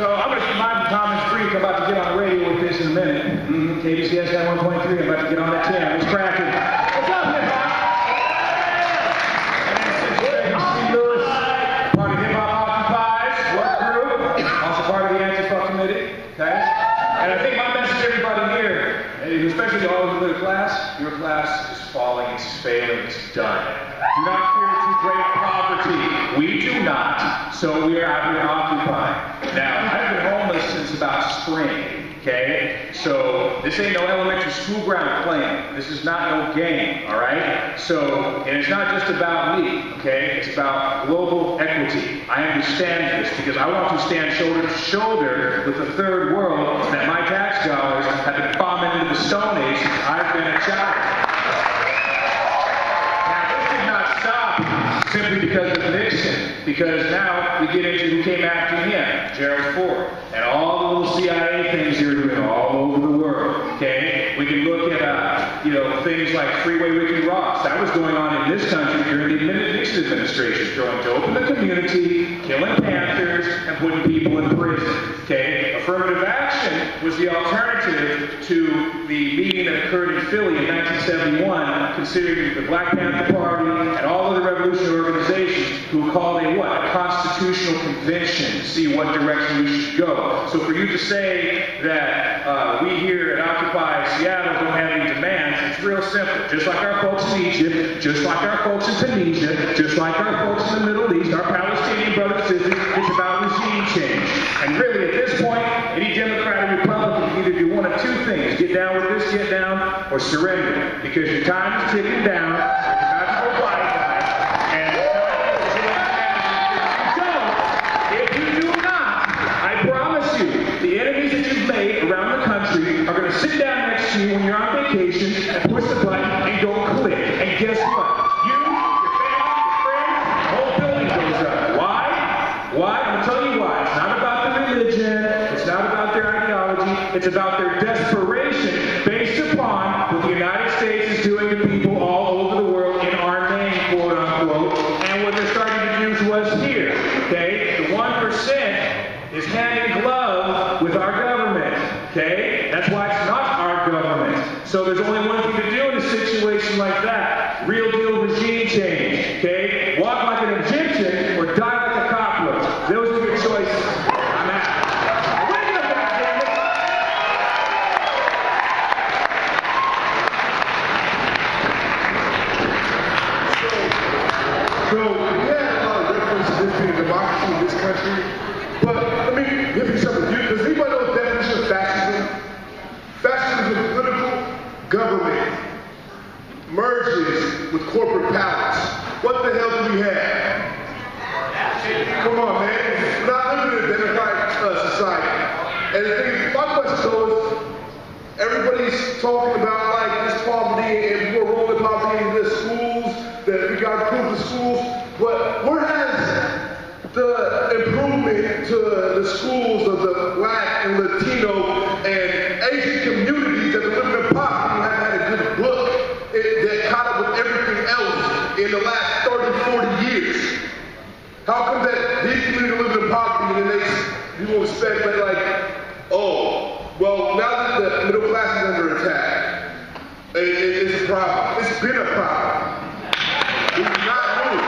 So I'm going to my Thomas Freak. I'm about to get on the radio with this in a minute. KBCS 1.3. I'm about to get on that jam. It's cracking. What's up, hip hop? Steve Lewis, part of Hip Hop Occupies, work group, also part of the Antifa Committee. Okay? And I think my message to everybody here, especially to all of the middle class, your class is falling, it's failing, it's done. Do not fear too great poverty. We do not. So we are out here occupying. Now, I've been homeless since about spring, okay? So this ain't no elementary school ground playing. This is not no game, all right? So, and it's not just about me, okay? It's about global equity. I understand this because I want to stand shoulder to shoulder with the third world that my tax dollars have been bombing into the Stone Age since I've been a child. Simply because of Nixon, because now we get into who came after him, Gerald Ford, and all the little CIA things they're doing all over the world, okay? We can look at, things like Freeway Ricky Ross. That was going on in this country during the Nixon administration, throwing dope in the community, killing Panthers, and putting people in prison, okay? Affirmative action was the alternative to the meeting that occurred in Philly in 1971, considering the Black Panther Party and all of the revolutionary organizations who called a what? A constitutional convention to see what direction we should go. So for you to say that we here at Occupy Seattle don't have any demands, it's real simple. Just like our folks in Egypt, just like our folks in Tunisia, just like our folks in the Middle East, our Palestinian brothers and sisters, it's about regime change. And really at this point, any Democrat or Republican can either do one of two things: get down with this, get down, or surrender. Because your time is ticking down, you're about to go by. Around the country are going to sit down next to you when you're on vacation and push the button and go click. And guess what? You, your family, your friends, the whole building goes up. Why? Why? I'm going to tell you why. It's not about their religion. It's not about their ideology. It's about their desperation based upon what the United States is doing to people all over the world in our name, quote unquote, and what they're starting to do to us here. Okay? The 1% is hand in glove with our government. Okay? That's why it's not our government. So there's only one thing to do in a situation like that. Real deal regime change. Okay? Walk like an Egyptian or die like a cockroach. Those are your choices. I'm out. Wake up, goddammit! So we have a lot of reference to this being a democracy in this country. But let me give you something. Does anybody know the definition of fascism? Fascism is a political government merges with corporate powers. What the hell do we have? Come on, man. We're not living in a democratic society. And the thing is, my question though is, everybody's talking about like this poverty and we're rolling poverty in the schools, that we got to improve the schools. But where has the improvement to the schools of the Black and Latino and Asian communities that are living in poverty have had a good book that caught up with everything else in the last 30, 40 years? How come that these communities are living in poverty and then you will expect that like, oh, well, now that the middle class is under attack, it's a problem. It's been a problem. It's not new.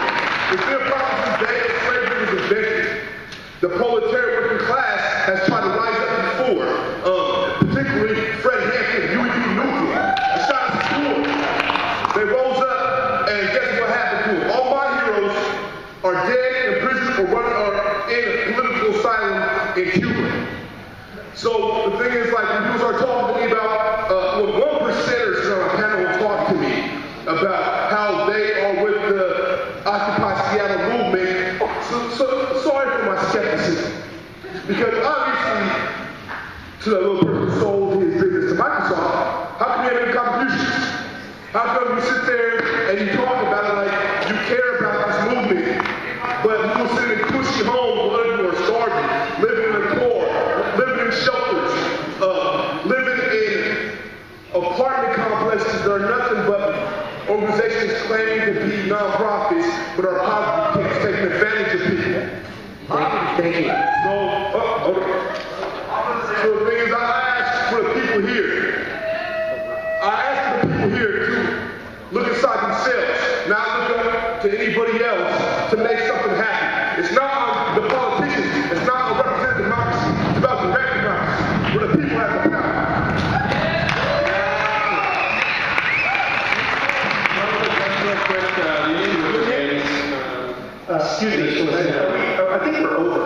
It's been a problem since the day of slavery was invented. The proletariat working class has tried to rise up before, particularly Fred Hampton, Huey P. Newton, the shots of school. They rose up, and guess what happened to them? All my heroes are dead, in prison, or in a political asylum in Cuba. So the thing is, like, when people start talking to me about, when 1%ers on a panel talk to me about how they are with the Occupy Seattle movement, so sorry for my skepticism. Because obviously, to the little person who sold his business to Microsoft, how can you have any contributions? How come you sit there and you talk about it like you care about this movement, but people sitting in cushy homes, who are starving, living in the poor, living in shelters, living in apartment complexes that are nothing but organizations claiming to be non-profits, but are poverty camps taking advantage of people. Thank you. So, to anybody else to make something happen. It's not on the politicians. It's not on representative democracy. It's about direct democracy, where the people have the power. Excuse me, I think we're over.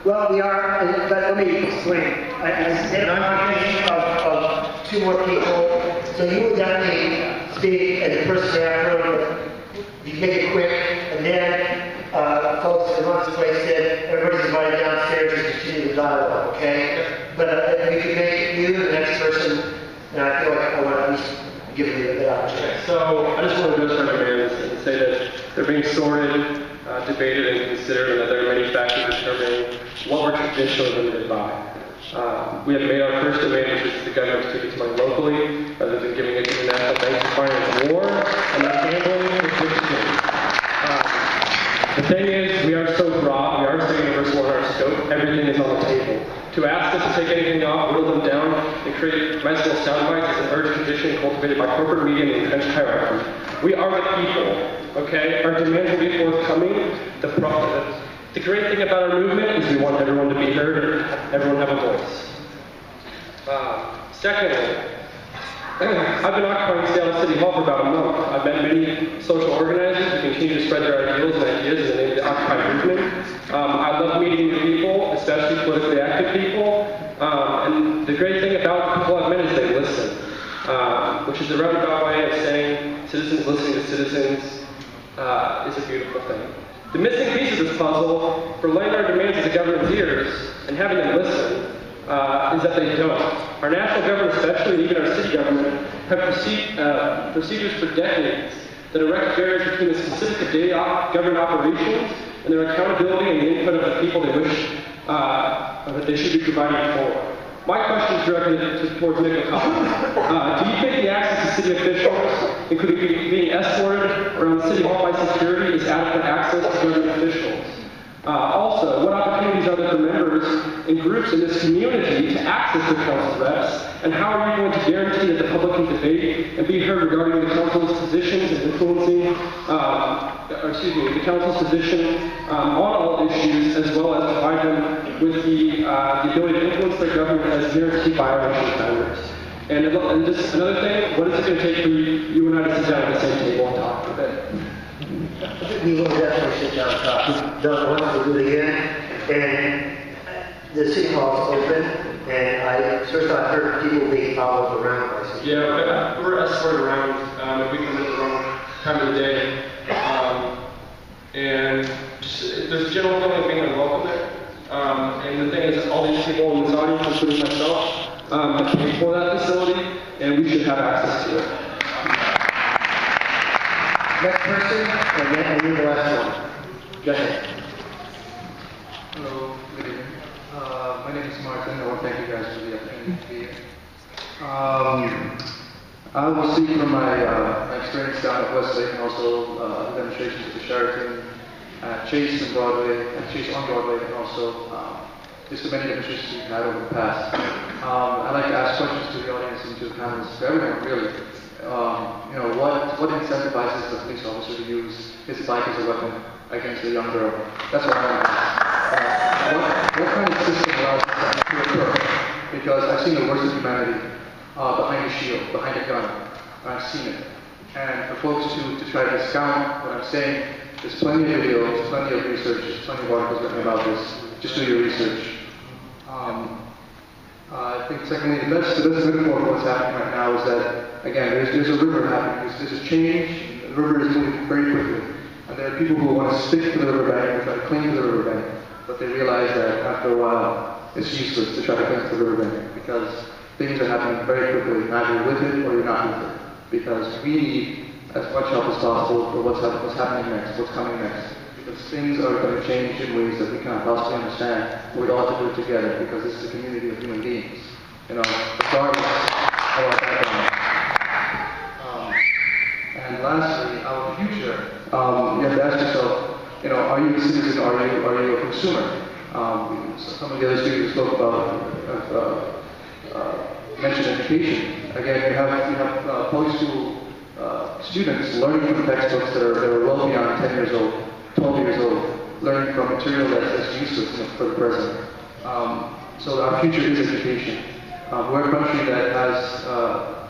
Well, we are, but let me explain. I said of two more people, so you would definitely speak as a person after, you make it quick, and then folks in Lawrence Place said, everybody's invited downstairs to continue the dialogue, okay? But we could make you the next person, and I feel like I want to at least give you the opportunity. So I just want to address our demands and say that they're being sorted, debated, and considered, and that there are many factors determining what we're traditionally limited by. We have made our first demand, which is the government to take its money locally, rather than giving it to the national banks to finance war, and not gambling with exchange. The thing is, we are so broad, we are so universal in our scope, everything is on the table. To ask us to take anything off, whittle them down, and create nice little sound bites is an urgent condition cultivated by corporate media and the entrenched hierarchy. We are the people, okay? Our demands will be forthcoming. The great thing about our movement is we want everyone to be heard, everyone have a voice. Secondly, I've been occupying Seattle City Hall for about a month. I've met many social organizers who continue to spread their ideals and ideas in the name of the Occupy movement. I love meeting new people, especially politically active people. And the great thing about people I've met is they listen, which is a roundabout way of saying citizens listening to citizens is a beautiful thing. The missing piece of this puzzle for laying our demands to the government's ears and having them listen is that they don't. Our national government, especially, and even our city government, have procedures for decades that erect barriers between the specifics of daily government operations and their accountability and the input of the people they wish that they should be providing for. My question is directed towards Nick McConnell. Do you think the access to city officials, including being escorted around City Hall by security, is adequate access to government officials? Also, what opportunities are there for members and groups in this community to access the council's reps, and how are you going to guarantee that the public can debate and be heard regarding the council's positions and influencing, the council's position on all issues, as well as provide them with the ability to influence their government as guaranteed by our national founders? And just another thing, what is it going to take for you and I to sit down at the same table and talk for a bit? We will definitely sit down and talk. Doug wants to do it again, and the city hall is open, and first I've heard people being followed around. Yeah, we're escorted around if we come in at the wrong time of the day. And just, there's a general feeling of being unwelcome there. And the thing is, all these people in this audience, including myself, have paid for that facility, and we should have access to it. Next person, and then I need the last one. Go ahead. Hello, good evening. My name is Martin. I want to thank you guys for the opportunity to be here. I will speak from my experience down at Westlake and also the demonstrations at the Sheraton, Chase and Broadway, Chase on Broadway, and also just the many demonstrations we've had over the past. I'd like to ask questions to the audience and to the panelists, to everyone really. What incentivizes the police officer to use his bike as a weapon against a young girl? That's what I want to ask. What kind of system allows this to occur? Because I've seen the worst of humanity behind a shield, behind a gun. I've seen it. And for folks to try to discount what I'm saying, there's plenty of videos, there's plenty of research, there's plenty of articles written about this. Just do your research. I think secondly, the best metaphor for what's happening right now is that, again, there's a river happening. There's a change. The river is moving very quickly. And there are people who want to stick to the riverbank, who try to cling to the riverbank, but they realize that after a while, it's useless to try to cling to the riverbank because things are happening very quickly, either with it or you're not with it. Because we need as much help as possible for what's happening next, what's coming next. Because things are going to change in ways that we cannot possibly understand. We all have to do it together because this is a community of human beings. Regardless of our background. And lastly, our future. You have to ask yourself, are you a citizen? Are you a consumer? Some of the other speakers spoke about mentioned education. Again, you have public school students learning from textbooks that are well beyond 10 years old, 12 years old, learning from material that's useless for the present. So our future is education. We're a country that has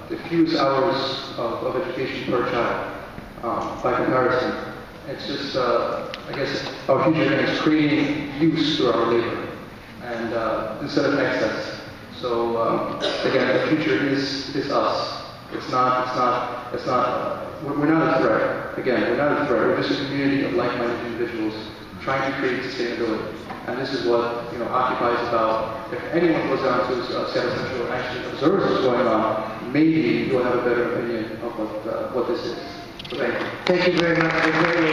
the fewest hours of education per child by comparison. It's just, I guess, our future is creating use through our labor and instead of excess. So again, the future is us. It's not, we're not a threat. Again, we're not a threat. We're just a community of like-minded individuals trying to create sustainability. And this is what, Occupy is about. If anyone goes down to Seattle Central and actually observes what's going on, maybe you'll have a better opinion of what this is. So thank you. Thank you very much for very